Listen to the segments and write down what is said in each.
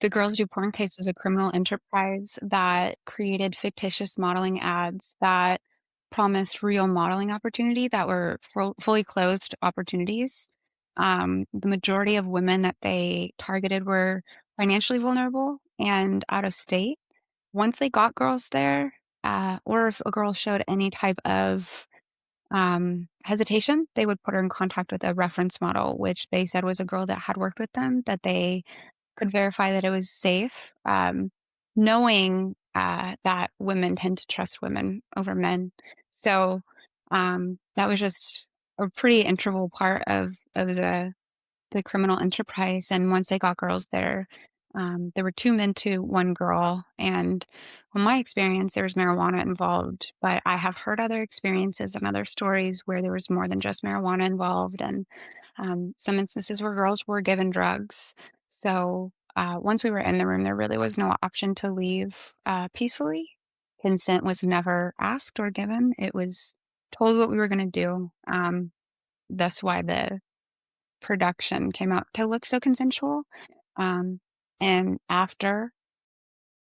The Girls Do Porn case was a criminal enterprise that created fictitious modeling ads that promised real modeling opportunity that were fully closed opportunities. The majority of women that they targeted were financially vulnerable and out of state. Once they got girls there, or if a girl showed any type of hesitation, they would put her in contact with a reference model, which they said was a girl that had worked with them, that they could verify that it was safe, knowing that women tend to trust women over men. So that was just a pretty integral part of the criminal enterprise. And once they got girls there, there were two men to one girl. And in my experience, there was marijuana involved, but I have heard other experiences and other stories where there was more than just marijuana involved, and some instances where girls were given drugs. So once we were in the room, there really was no option to leave peacefully. Consent was never asked or given. It was told what we were going to do. That's why the production came out to look so consensual. Um, and after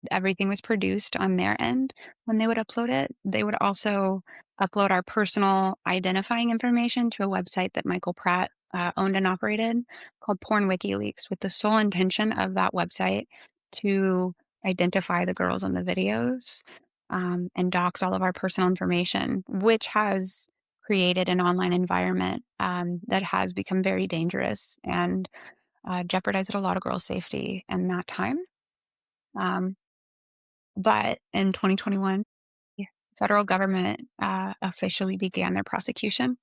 everything was produced on their end, when they would upload it, they would also upload our personal identifying information to a website that Michael Pratt owned and operated called Porn WikiLeaks, with the sole intention of that website to identify the girls in the videos, and dox all of our personal information, which has created an online environment that has become very dangerous and jeopardized a lot of girls' safety in that time. Um, but in 2021, the federal government officially began their prosecution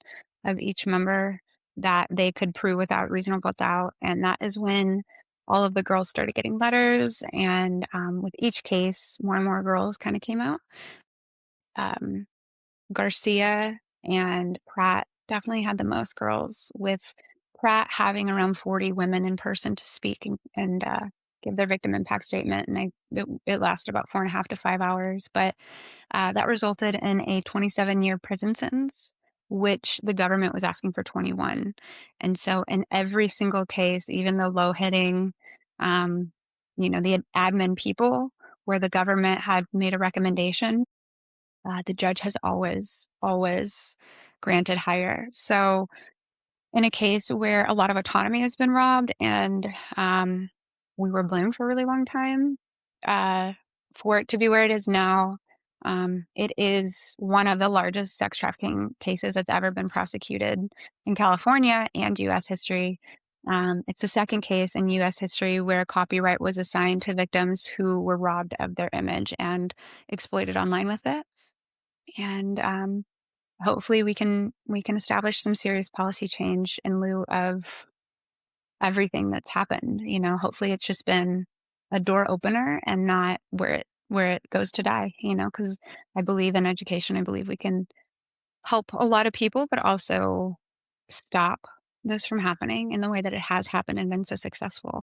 of each member that they could prove without reasonable doubt. And that is when all of the girls started getting letters. And with each case, more and more girls kind of came out. Um, Garcia and Pratt definitely had the most girls, with Pratt having around 40 women in person to speak and give their victim impact statement. And it lasted about 4.5 to 5 hours. But that resulted in a 27-year prison sentence, which the government was asking for 21. And so in every single case, even the low hitting, um, the admin people where the government had made a recommendation, the judge has always granted higher. So in a case where a lot of autonomy has been robbed and we were blamed for a really long time, uh, for it to be where it is now, it is one of the largest sex trafficking cases that's ever been prosecuted in California and U.S. history. It's the second case in U.S. history where copyright was assigned to victims who were robbed of their image and exploited online with it. And hopefully we can establish some serious policy change in lieu of everything that's happened. Hopefully it's just been a door opener and not where it goes to die, because I believe in education. I believe we can help a lot of people, but also stop this from happening in the way that it has happened and been so successful.